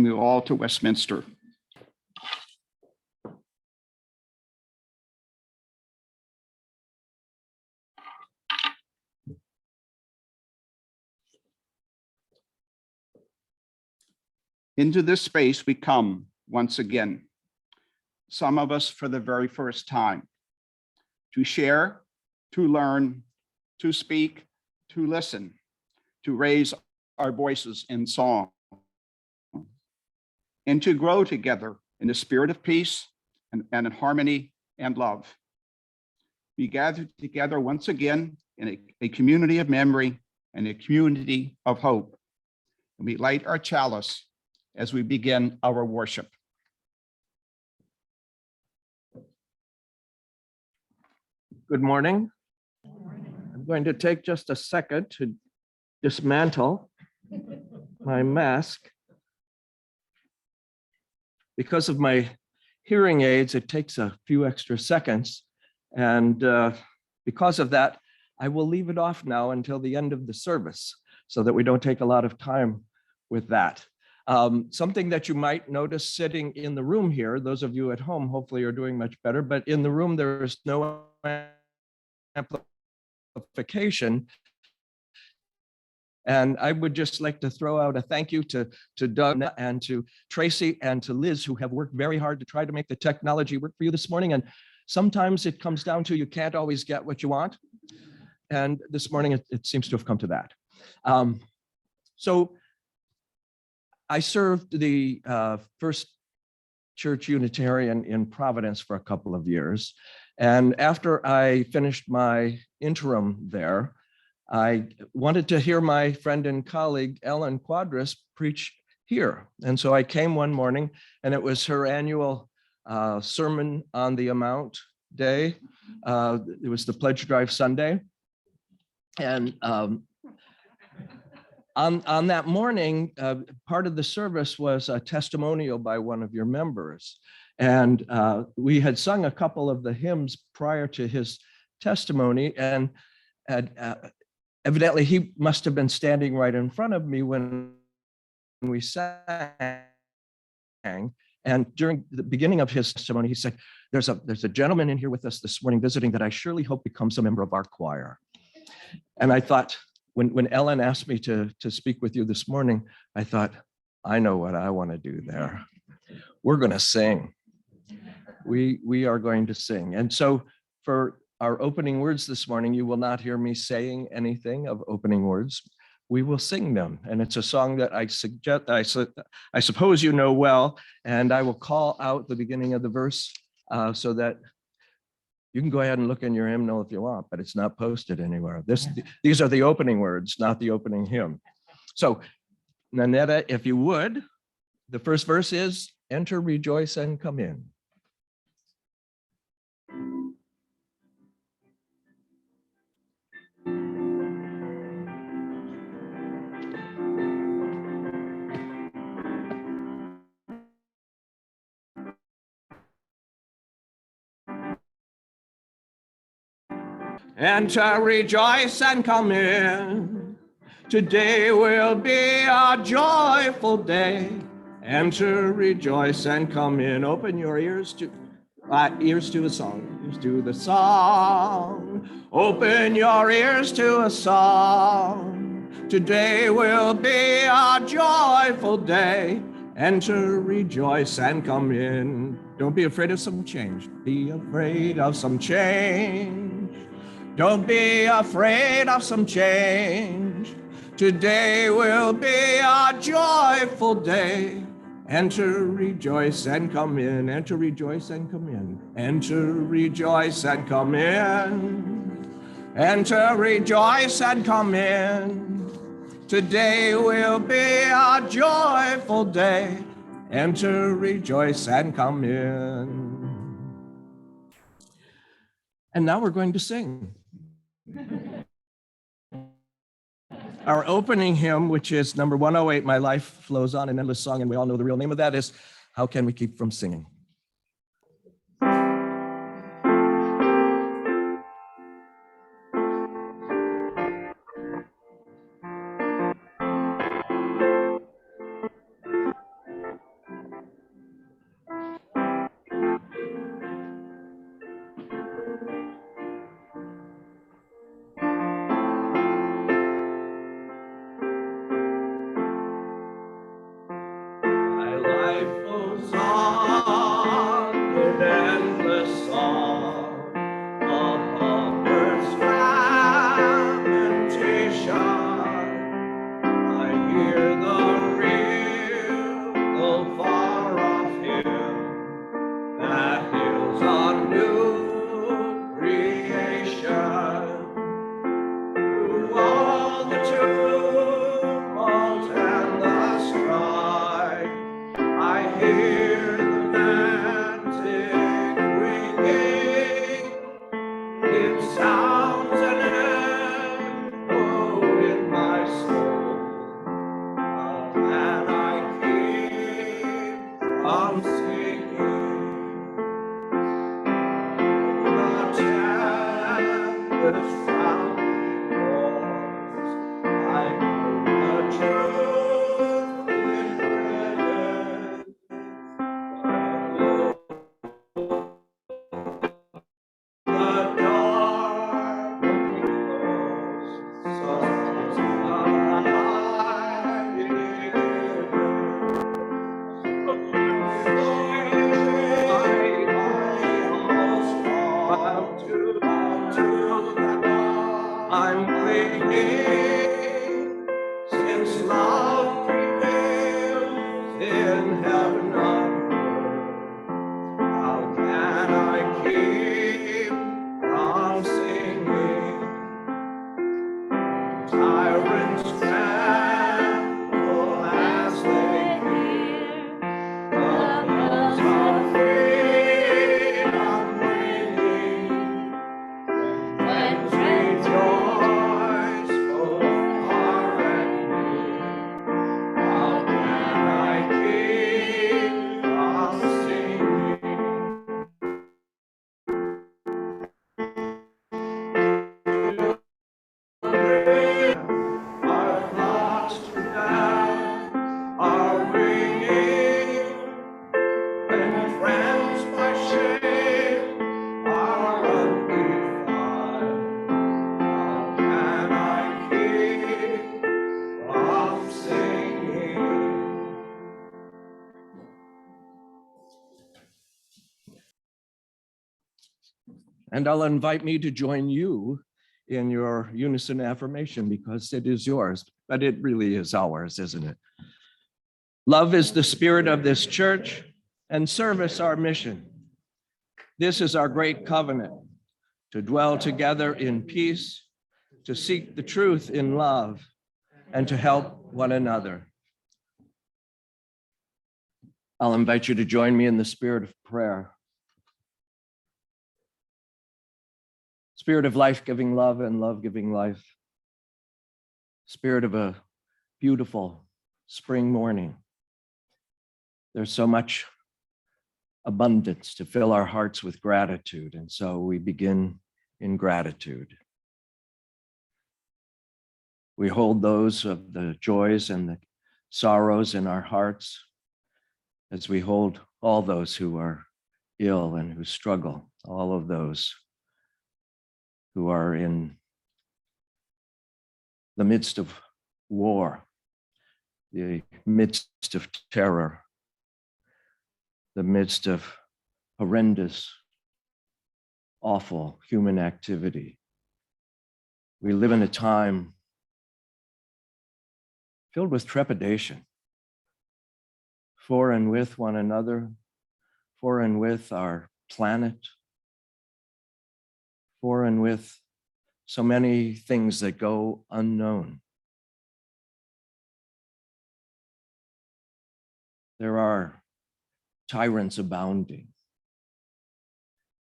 you all to Westminster. Into this space we come once again, some of us for the very first time, to share, to learn, to speak, to listen, to raise our voices in song, and to grow together in a spirit of peace and in harmony and love. We gather together once again in a community of memory and a community of hope. And we light our chalice as we begin our worship. Good morning. I'm going to take just a second to dismantle my mask. Because of my hearing aids, it takes a few extra seconds. And because of that, I will leave it off now until the end of the service so that we don't take a lot of time with that. Something that you might notice sitting in the room here, those of you at home hopefully are doing much better, but in the room there is no amplification. And I would just like to throw out a thank you to Doug and to Tracy and to Liz, who have worked very hard to try to make the technology work for you this morning. And sometimes it comes down to you can't always get what you want. And this morning it seems to have come to that. So I served the First Church Unitarian in Providence for a couple of years. And after I finished my interim there, I wanted to hear my friend and colleague, Ellen Quadras, preach here. And so I came one morning, and it was her annual Sermon on the Mount day. It was the Pledge Drive Sunday. And on that morning, part of the service was a testimonial by one of your members. And we had sung a couple of the hymns prior to his testimony, and evidently he must have been standing right in front of me when we sang. And during the beginning of his testimony, he said, there's a gentleman in here with us this morning visiting that I surely hope becomes a member of our choir. And I thought, when Ellen asked me to speak with you this morning, I thought, I know what I want to do there. We're going to sing. We are going to sing. And so for our opening words this morning, you will not hear me saying anything of opening words. We will sing them. And it's a song that I suppose you know well, and I will call out the beginning of the verse so that you can go ahead and look in your hymnal if you want, but it's not posted anywhere. These are the opening words, not the opening hymn. So, Nanetta, if you would, the first verse is, enter, rejoice, and come in. Enter, rejoice, and come in. Today will be a joyful day. Enter, rejoice, and come in. Open your ears to a song. Ears to the song. Open your ears to a song. Today will be a joyful day. Enter, rejoice, and come in. Don't be afraid of some change. Be afraid of some change. Don't be afraid of some change. Today will be a joyful day. Enter, rejoice, and come in. Enter, rejoice, and come in. Enter, rejoice, and come in. Enter, rejoice, and come in. Today will be a joyful day. Enter, rejoice, and come in. And now we're going to sing. Our opening hymn, which is number 108, My Life Flows On, an Endless Song, and we all know the real name of that is, How Can We Keep From Singing? goes on in endless song of earth's lamentation. I hear the real, though far off hymn that hails on new creation. Through all the tumult and the strife, I hear the magic ringing. It sounds an echo in my soul. How can I keep from singing? The tempest round roars. I know the truth is written. The dark windows, suns I'm clinging, since love prevails in heaven on earth. How can I keep from singing? Tyrants tremble as they hear the bells of freedom ringing. When rejoice both far and near, how can I keep from singing? Our flocks to death are winging, and friends by shame are undefiled. How can I keep from singing? And I'll invite me to join you in your unison affirmation, because it is yours, but it really is ours, isn't it? Love is the spirit of this church, and service our mission. This is our great covenant, to dwell together in peace, to seek the truth in love, and to help one another. I'll invite you to join me in the spirit of prayer. Spirit of life-giving love and love-giving life. Spirit of a beautiful spring morning. There's so much abundance to fill our hearts with gratitude, and so we begin in gratitude. We hold those of the joys and the sorrows in our hearts as we hold all those who are ill and who struggle, all of those who are in the midst of war, the midst of terror, the midst of horrendous, awful human activity. We live in a time filled with trepidation for and with one another, for and with our planet, for and with so many things that go unknown. There are tyrants abounding.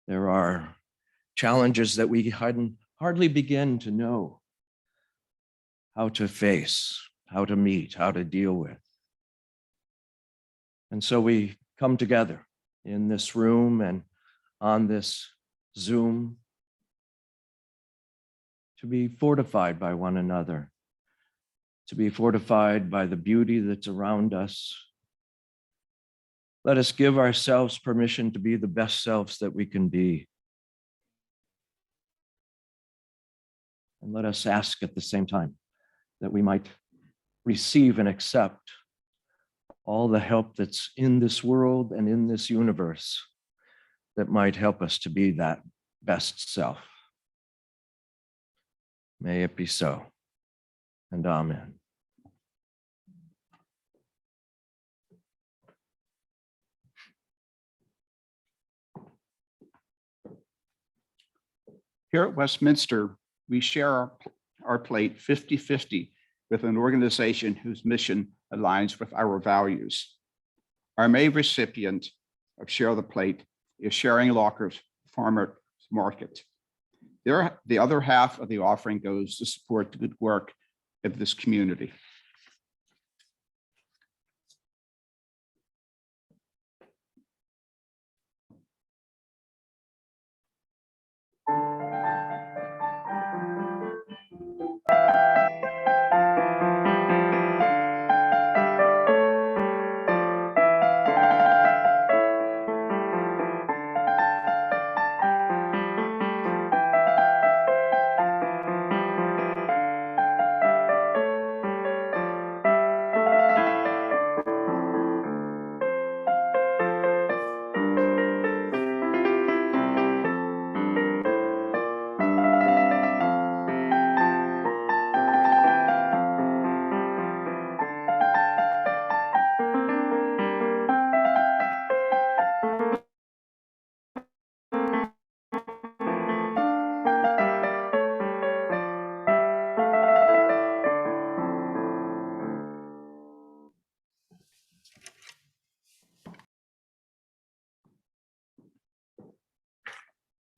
There are challenges that we hardly begin to know how to face, how to meet, how to deal with. And so we come together in this room and on this Zoom to be fortified by one another, to be fortified by the beauty that's around us. Let us give ourselves permission to be the best selves that we can be. And let us ask at the same time that we might receive and accept all the help that's in this world and in this universe that might help us to be that best self. May it be so, and amen. Here at Westminster, we share our plate 50-50 with an organization whose mission aligns with our values. Our May recipient of Share the Plate is Sharing Locker's Farmers Market. The other half of the offering goes to support the good work of this community.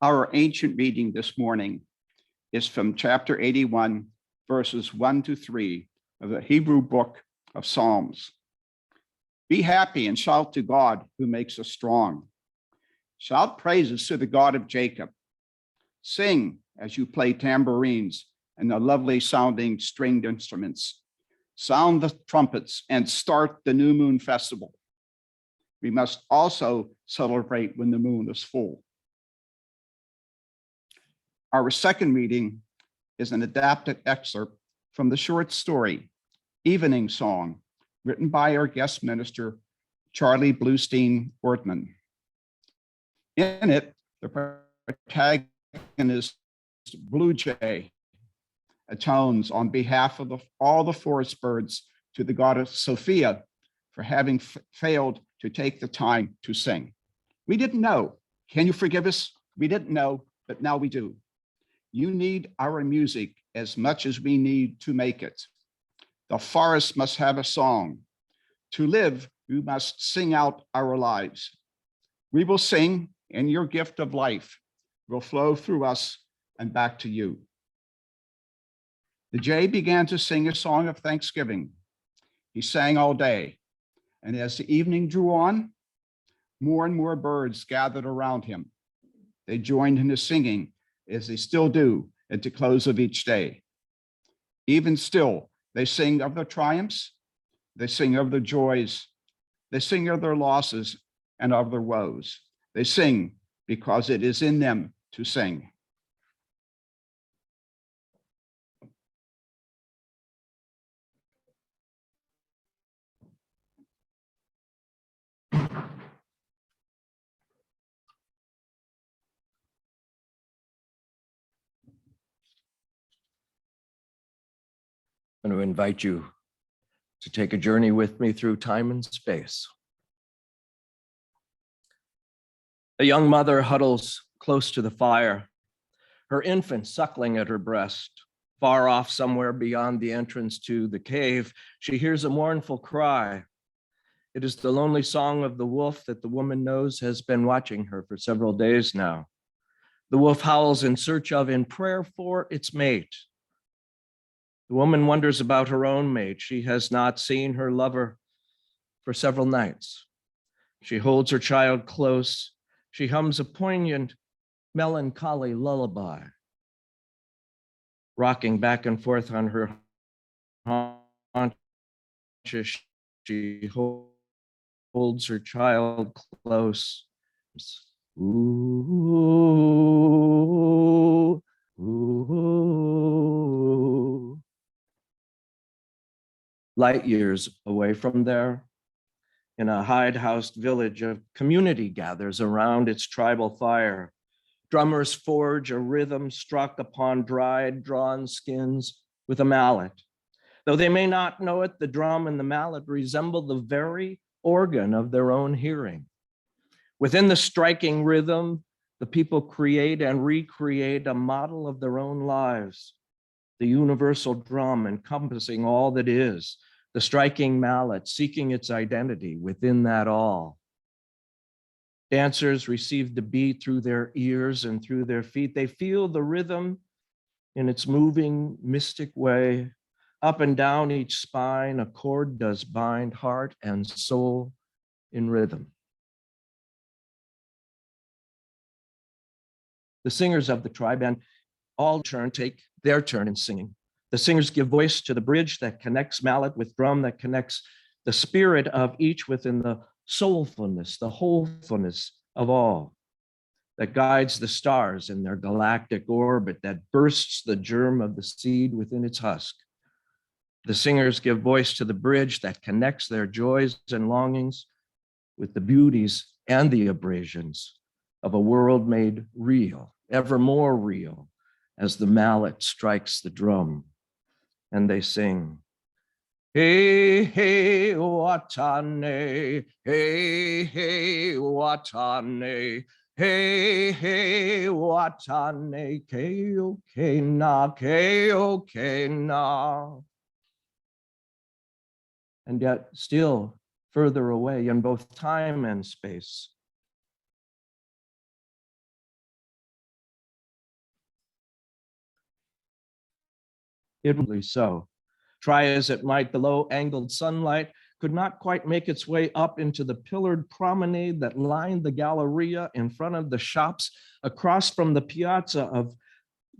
Our ancient reading this morning is from chapter 81, verses 1-3 of the Hebrew book of Psalms. Be happy and shout to God who makes us strong. Shout praises to the God of Jacob. Sing as you play tambourines and the lovely sounding stringed instruments. Sound the trumpets and start the new moon festival. We must also celebrate when the moon is full. Our second reading is an adapted excerpt from the short story, Evening Song, written by our guest minister, Charlie Blustien Ortman. In it, the protagonist, Blue Jay, atones on behalf of all the forest birds to the goddess Sophia for having failed to take the time to sing. We didn't know. Can you forgive us? We didn't know, but now we do. You need our music as much as we need to make it. The forest must have a song. To live, we must sing out our lives. We will sing, and your gift of life will flow through us and back to you. The jay began to sing a song of thanksgiving. He sang all day, and as the evening drew on, more and more birds gathered around him. They joined in his singing, as they still do at the close of each day. Even still, they sing of their triumphs, they sing of their joys, they sing of their losses and of their woes. They sing because it is in them to sing. I'm going to invite you to take a journey with me through time and space. A young mother huddles close to the fire, her infant suckling at her breast. Far off somewhere beyond the entrance to the cave, she hears a mournful cry. It is the lonely song of the wolf that the woman knows has been watching her for several days now. The wolf howls in search of, in prayer for, its mate. The woman wonders about her own mate. She has not seen her lover for several nights. She holds her child close. She hums a poignant, melancholy lullaby, rocking back and forth on her haunches. She holds her child close. Ooh, ooh. Light years away from there, In a hide-housed village, a community gathers around its tribal fire. Drummers forge a rhythm struck upon dried, drawn skins with a mallet. Though they may not know it, the drum and the mallet resemble the very organ of their own hearing. Within the striking rhythm, the people create and recreate a model of their own lives. The universal drum encompassing all that is, the striking mallet seeking its identity within that all. Dancers receive the beat through their ears and through their feet. They feel the rhythm in its moving, mystic way. Up and down each spine, a chord does bind heart and soul in rhythm. The singers of the tribe and all take their turn in singing. The singers give voice to the bridge that connects mallet with drum, that connects the spirit of each within the soulfulness, the wholefulness of all, that guides the stars in their galactic orbit, that bursts the germ of the seed within its husk. The singers give voice to the bridge that connects their joys and longings with the beauties and the abrasions of a world made real, ever more real, as the mallet strikes the drum. And they sing, hey, hey, Watane, hey, hey, Watane, hey, hey, Watane, ke na. And yet still further away in both time and space. Inwardly so. Try as it might, the low-angled sunlight could not quite make its way up into the pillared promenade that lined the galleria in front of the shops across from the piazza of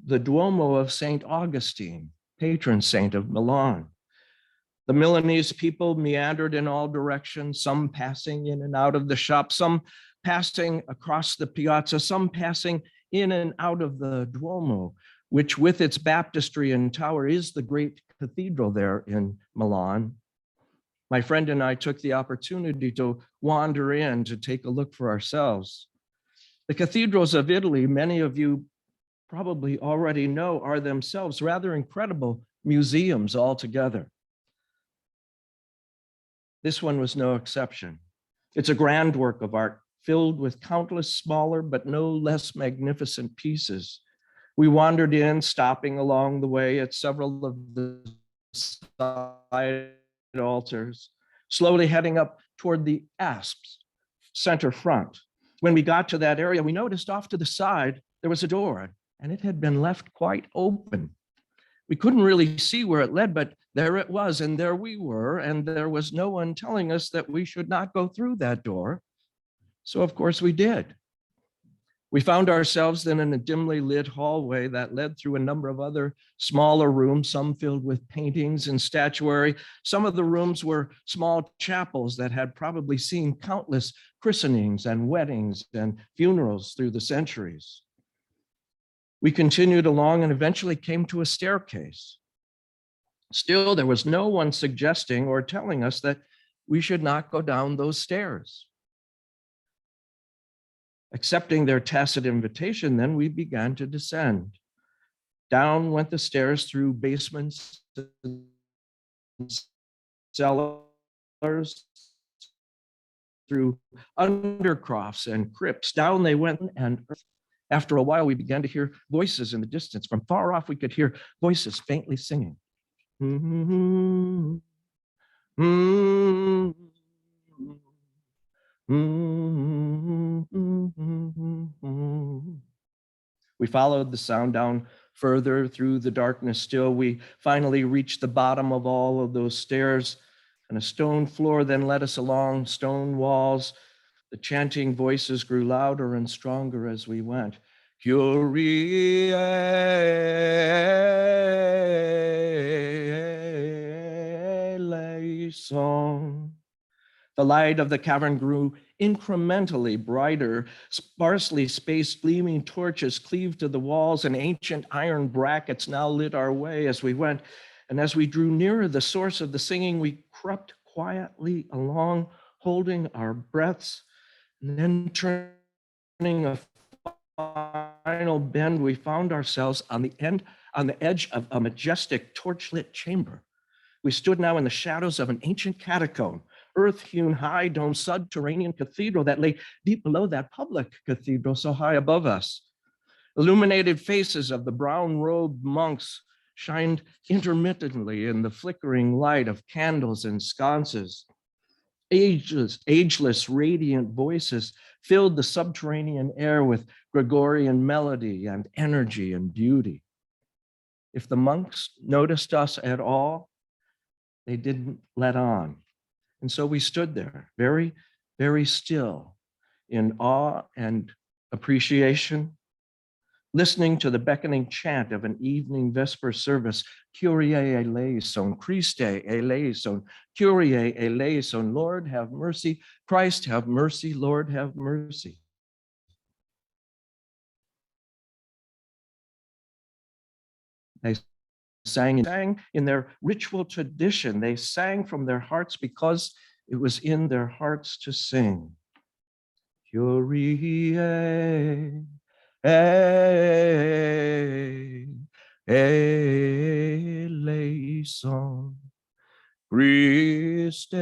the Duomo of St. Augustine, patron saint of Milan. The Milanese people meandered in all directions, some passing in and out of the shop, some passing across the piazza, some passing in and out of the Duomo, which with its baptistry and tower is the great cathedral there in Milan. My friend and I took the opportunity to wander in to take a look for ourselves. The cathedrals of Italy, many of you probably already know, are themselves rather incredible museums altogether. This one was no exception. It's a grand work of art filled with countless smaller but no less magnificent pieces. We wandered in, stopping along the way at several of the side altars, slowly heading up toward the apse center front. When we got to that area, we noticed off to the side, there was a door, and it had been left quite open. We couldn't really see where it led, but there it was, and there we were, and there was no one telling us that we should not go through that door. So of course we did. We found ourselves then in a dimly lit hallway that led through a number of other smaller rooms, some filled with paintings and statuary. Some of the rooms were small chapels that had probably seen countless christenings and weddings and funerals through the centuries. We continued along and eventually came to a staircase. Still, there was no one suggesting or telling us that we should not go down those stairs. Accepting their tacit invitation, then we began to descend. Down went the stairs through basements, cellars, through undercrofts and crypts. Down they went, and after a while we began to hear voices in the distance. From far off we could hear voices faintly singing. We followed the sound down further through the darkness still. We finally reached the bottom of all of those stairs, and a stone floor then led us along stone walls. The chanting voices grew louder and stronger as we went. Kyrie eleison. The light of the cavern grew incrementally brighter. Sparsely spaced gleaming torches cleaved to the walls, and ancient iron brackets now lit our way as we went. And as we drew nearer the source of the singing, we crept quietly along holding our breaths, and then turning a final bend, we found ourselves on the edge of a majestic torchlit chamber. We stood now in the shadows of an ancient catacomb, earth-hewn, high-dome subterranean cathedral that lay deep below that public cathedral so high above us. Illuminated faces of the brown-robed monks shined intermittently in the flickering light of candles and sconces. Ageless, radiant voices filled the subterranean air with Gregorian melody and energy and beauty. If the monks noticed us at all, they didn't let on. And so we stood there, very, very still, in awe and appreciation, listening to the beckoning chant of an evening vesper service, Kyrie eleison, Christe eleison, Kyrie eleison, Lord have mercy, Christ have mercy, Lord have mercy. They sang in their ritual tradition. They sang from their hearts because it was in their hearts to sing. Kyrie eleison, Christe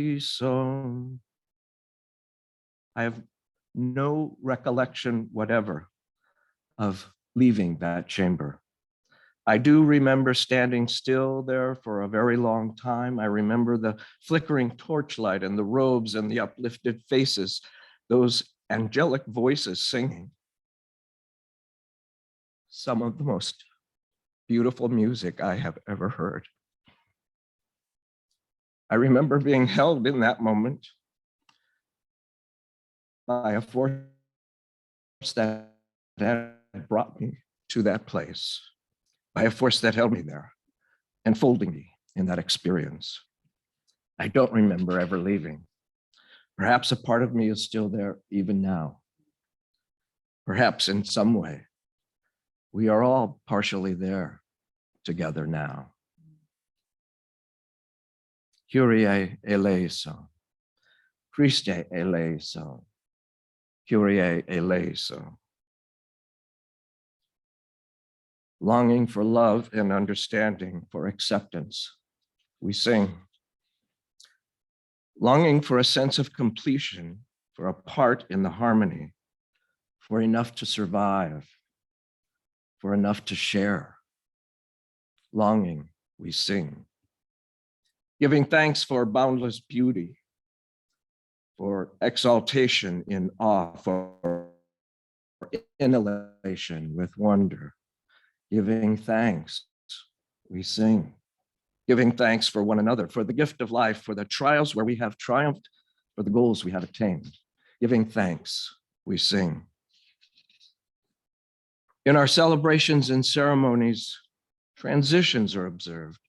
eleison. I have no recollection whatever of leaving that chamber. I do remember standing still there for a very long time. I remember the flickering torchlight and the robes and the uplifted faces, those angelic voices singing. Some of the most beautiful music I have ever heard. I remember being held in that moment by a force that had brought me to that place, by a force that held me there, enfolding me in that experience. I don't remember ever leaving. Perhaps a part of me is still there even now. Perhaps in some way, we are all partially there together now. Kyrie eleison, Christe eleison, Kyrie eleison. Longing for love and understanding, for acceptance, we sing. Longing for a sense of completion, for a part in the harmony, for enough to survive, for enough to share. Longing, we sing. Giving thanks for boundless beauty, for exaltation in awe, for inhalation with wonder. Giving thanks, we sing. Giving thanks for one another, for the gift of life, for the trials where we have triumphed, for the goals we have attained. Giving thanks, we sing. In our celebrations and ceremonies, transitions are observed.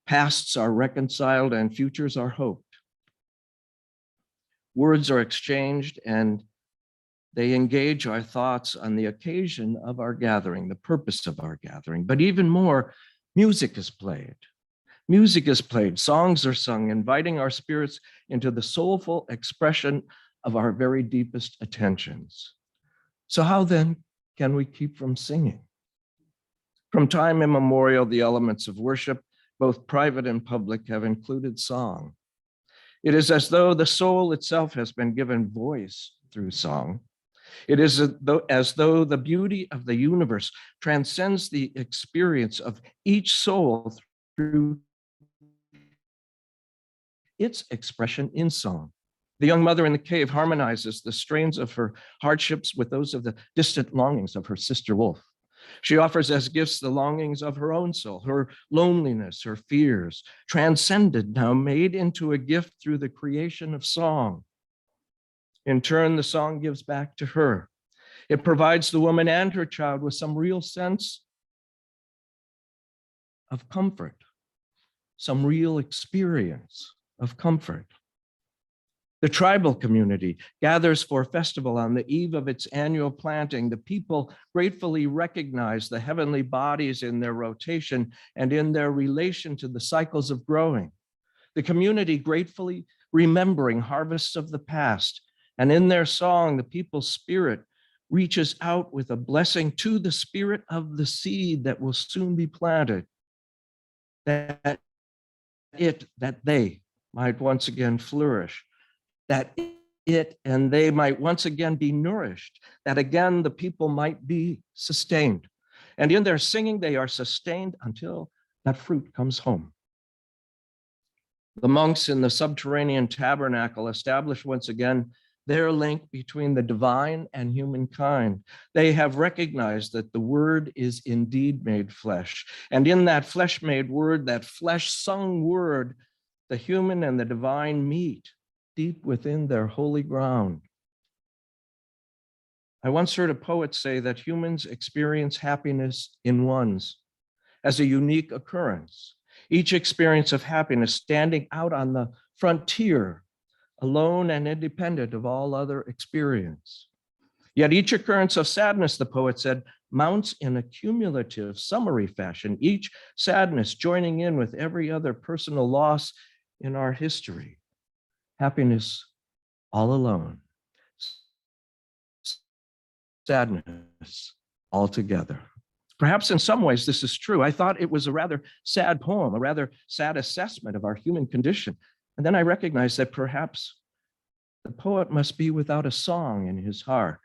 Pasts are reconciled and futures are hoped. Words are exchanged and they engage our thoughts on the occasion of our gathering, the purpose of our gathering. But even more, music is played. Music is played, songs are sung, inviting our spirits into the soulful expression of our very deepest attentions. So how then can we keep from singing? From time immemorial, the elements of worship, both private and public, have included song. It is as though the soul itself has been given voice through song. It is as though the beauty of the universe transcends the experience of each soul through its expression in song. The young mother in the cave harmonizes the strains of her hardships with those of the distant longings of her sister wolf. She offers as gifts the longings of her own soul, her loneliness, her fears, transcended now, made into a gift through the creation of song. In turn, the song gives back to her. It provides the woman and her child with some real sense of comfort, some real experience of comfort. The tribal community gathers for festival on the eve of its annual planting. The people gratefully recognize the heavenly bodies in their rotation and in their relation to the cycles of growing. The community gratefully remembering harvests of the past. And in their song, the people's spirit reaches out with a blessing to the spirit of the seed that will soon be planted, that they might once again flourish, that it and they might once again be nourished, that again the people might be sustained. And in their singing, they are sustained until that fruit comes home. The monks in the subterranean tabernacle establish once again their link between the divine and humankind. They have recognized that the word is indeed made flesh. And in that flesh made word, that flesh sung word, the human and the divine meet deep within their holy ground. I once heard a poet say that humans experience happiness in ones as a unique occurrence, each experience of happiness standing out on the frontier, alone and independent of all other experience. Yet each occurrence of sadness, the poet said, mounts in a cumulative summary fashion, each sadness joining in with every other personal loss in our history. Happiness all alone, sadness all together. Perhaps in some ways this is true. I thought it was a rather sad poem, a rather sad assessment of our human condition. And then I recognized that perhaps the poet must be without a song in his heart.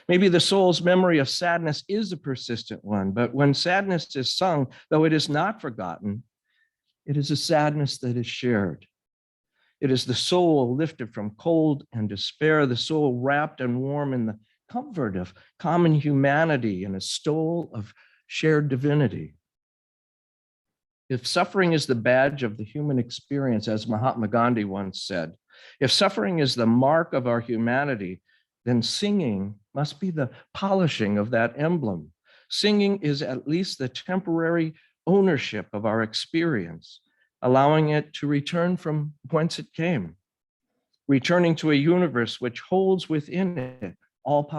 Maybe the soul's memory of sadness is a persistent one, but when sadness is sung, though it is not forgotten, it is a sadness that is shared. It is the soul lifted from cold and despair, the soul wrapped and warm in the comfort of common humanity and a stole of shared divinity. If suffering is the badge of the human experience, as Mahatma Gandhi once said, if suffering is the mark of our humanity, then singing must be the polishing of that emblem. Singing is at least the temporary ownership of our experience, allowing it to return from whence it came, returning to a universe which holds within it all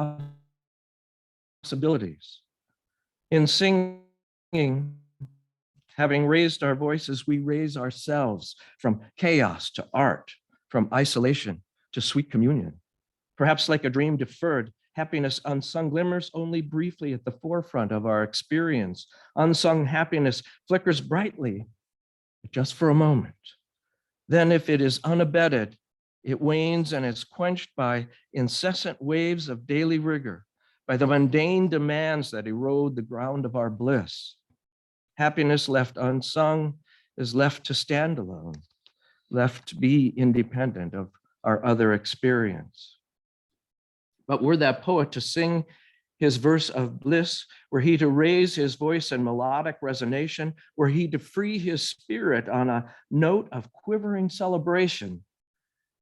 possibilities. In singing, having raised our voices, we raise ourselves from chaos to art, from isolation to sweet communion. Perhaps like a dream deferred, happiness unsung glimmers only briefly at the forefront of our experience. Unsung happiness flickers brightly, just for a moment. Then if it is unabated, it wanes and is quenched by incessant waves of daily rigor, by the mundane demands that erode the ground of our bliss. Happiness left unsung is left to stand alone, left to be independent of our other experience. But were that poet to sing his verse of bliss, were he to raise his voice in melodic resonation, were he to free his spirit on a note of quivering celebration,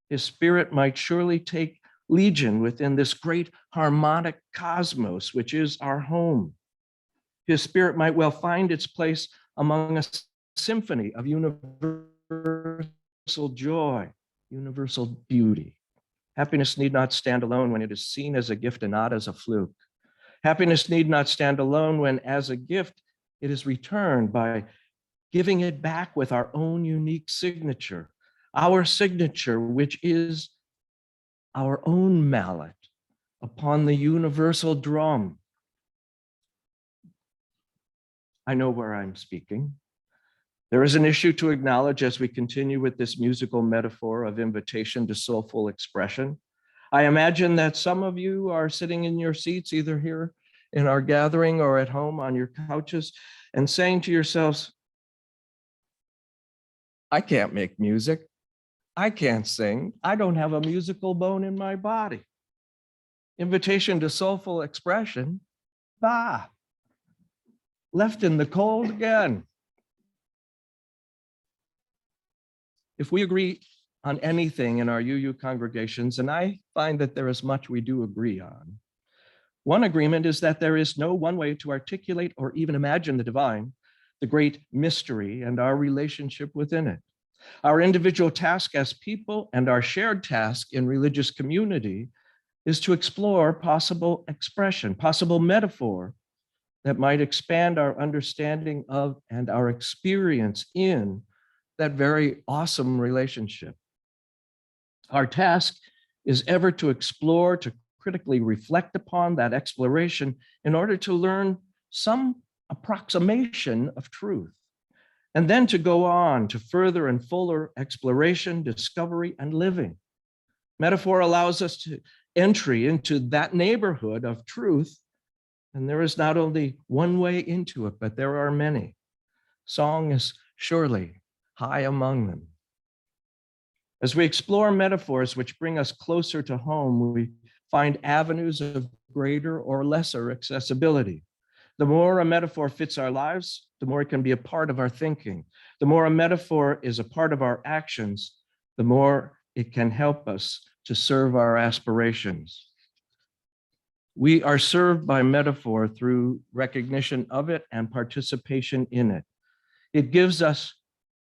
his spirit might surely take legion within this great harmonic cosmos, which is our home. His spirit might well find its place among a symphony of universal joy, universal beauty. Happiness need not stand alone when it is seen as a gift and not as a fluke. Happiness need not stand alone when, as a gift, it is returned by giving it back with our own unique signature, our signature, which is our own mallet upon the universal drum. I know where I'm speaking. There is an issue to acknowledge as we continue with this musical metaphor of invitation to soulful expression. I imagine that some of you are sitting in your seats, either here in our gathering or at home on your couches, and saying to yourselves, I can't make music. I can't sing. I don't have a musical bone in my body. Invitation to soulful expression, bah, left in the cold again. If we agree on anything in our UU congregations, and I find that there is much we do agree on, one agreement is that there is no one way to articulate or even imagine the divine, the great mystery, and our relationship within it. Our individual task as people and our shared task in religious community is to explore possible expression, possible metaphor that might expand our understanding of and our experience in that very awesome relationship. Our task is ever to explore, to critically reflect upon that exploration in order to learn some approximation of truth, and then to go on to further and fuller exploration, discovery, and living. Metaphor allows us to entry into that neighborhood of truth, and there is not only one way into it, but there are many. Song is surely high among them. As we explore metaphors which bring us closer to home, we find avenues of greater or lesser accessibility. The more a metaphor fits our lives, the more it can be a part of our thinking. The more a metaphor is a part of our actions, the more it can help us to serve our aspirations. We are served by metaphor through recognition of it and participation in it. It gives us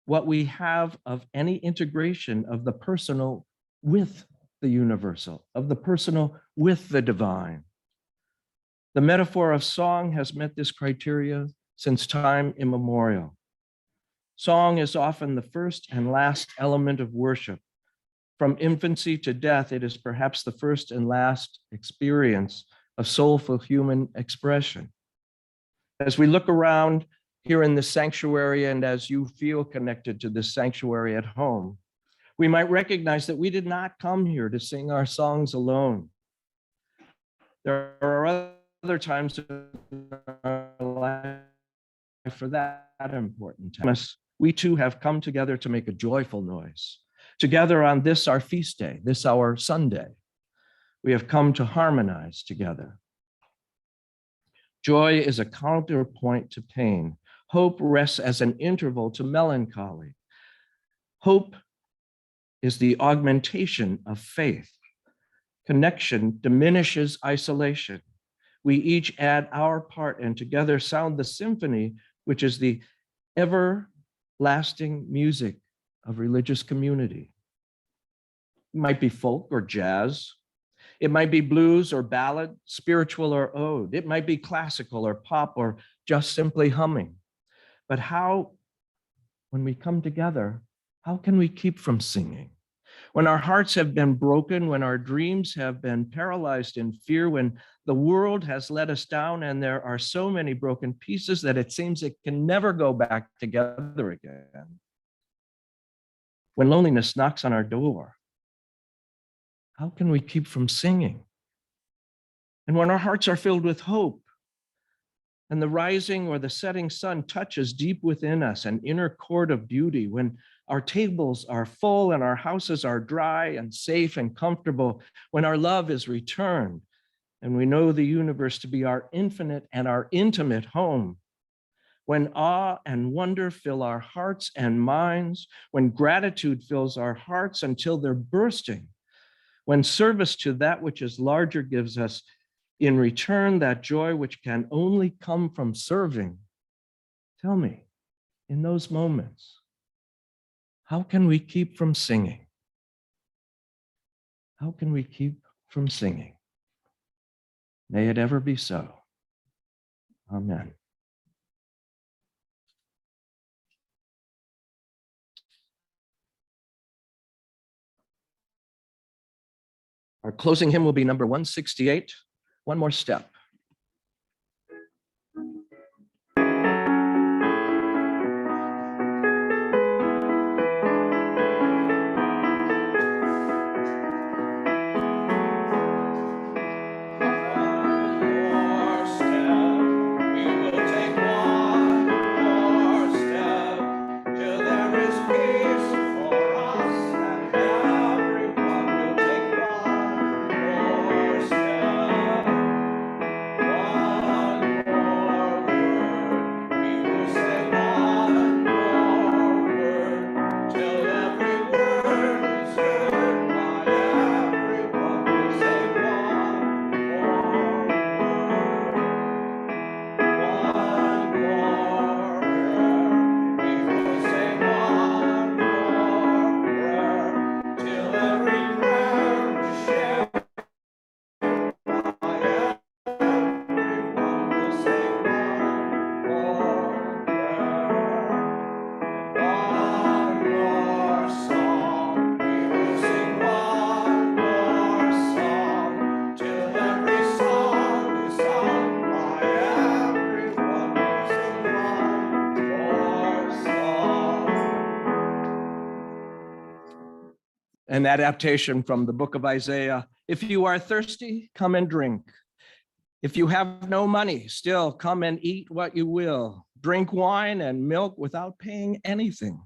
what we have of any integration of the personal with the universal, of the personal with the divine. The metaphor of song has met this criteria since time immemorial. Song is often the first and last element of worship. From infancy to death, it is perhaps the first and last experience of soulful human expression. As we look around here in the sanctuary, and as you feel connected to this sanctuary at home, we might recognize that we did not come here to sing our songs alone. There are other times in our life for that important time. We too have come together to make a joyful noise. Together on this, our feast day, this our Sunday, we have come to harmonize together. Joy is a counterpoint to pain. Hope rests as an interval to melancholy. Hope is the augmentation of faith. Connection diminishes isolation. We each add our part and together sound the symphony, which is the everlasting music of religious community. It might be folk or jazz. It might be blues or ballad, spiritual or ode. It might be classical or pop or just simply humming. But how, when we come together, how can we keep from singing? When our hearts have been broken, when our dreams have been paralyzed in fear, when the world has let us down and there are so many broken pieces that it seems it can never go back together again. When loneliness knocks on our door, how can we keep from singing? And when our hearts are filled with hope, and the rising or the setting sun touches deep within us an inner chord of beauty, when our tables are full and our houses are dry and safe and comfortable, when our love is returned, and we know the universe to be our infinite and our intimate home, when awe and wonder fill our hearts and minds, when gratitude fills our hearts until they're bursting, when service to that which is larger gives us in return that joy which can only come from serving. Tell me, in those moments, how can we keep from singing? How can we keep from singing? May it ever be so. Amen. Our closing hymn will be number 168, One More Step. An adaptation from the book of Isaiah. If you are thirsty, come and drink. If you have no money, still come and eat what you will. Drink wine and milk without paying anything.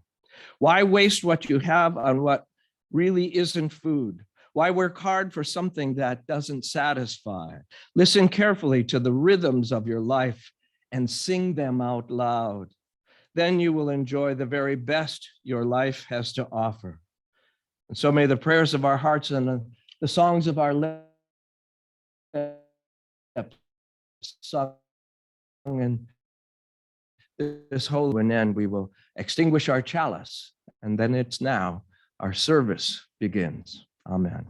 Why waste what you have on what really isn't food? Why work hard for something that doesn't satisfy? Listen carefully to the rhythms of your life and sing them out loud. Then you will enjoy the very best your life has to offer. And so may the prayers of our hearts and the songs of our lips sung in this holy end, we will extinguish our chalice, and then it's now our service begins. Amen.